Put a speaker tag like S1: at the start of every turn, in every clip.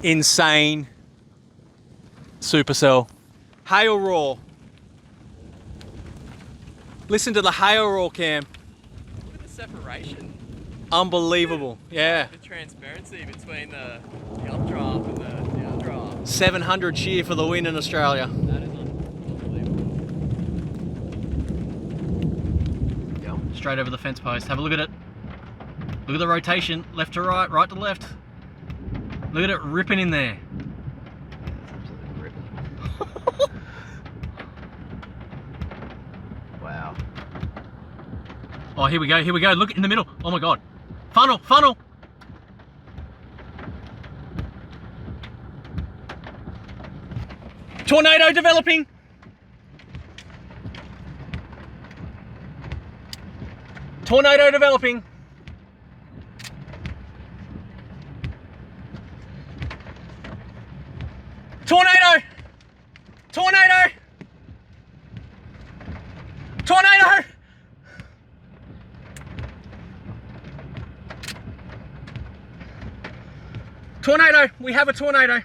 S1: insane supercell. Hail roar. Listen to the hail roar, Cam.
S2: Look at the separation.
S1: Unbelievable, yeah.
S2: The transparency between the updraft and the downdraft.
S1: 700 shear for the win in Australia.
S2: That is unbelievable.
S1: Straight over the fence post. Have a look at it. Look at the rotation, left to right, right to left. Look at it ripping in there.
S2: Wow.
S1: Oh, here we go, here we go. Look in the middle. Oh my God. Funnel, funnel. Tornado developing. Tornado developing. Tornado! Tornado! Tornado! Tornado! We have a tornado.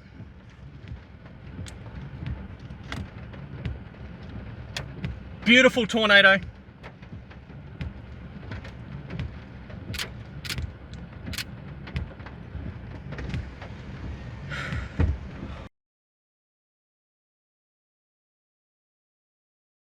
S1: Beautiful tornado.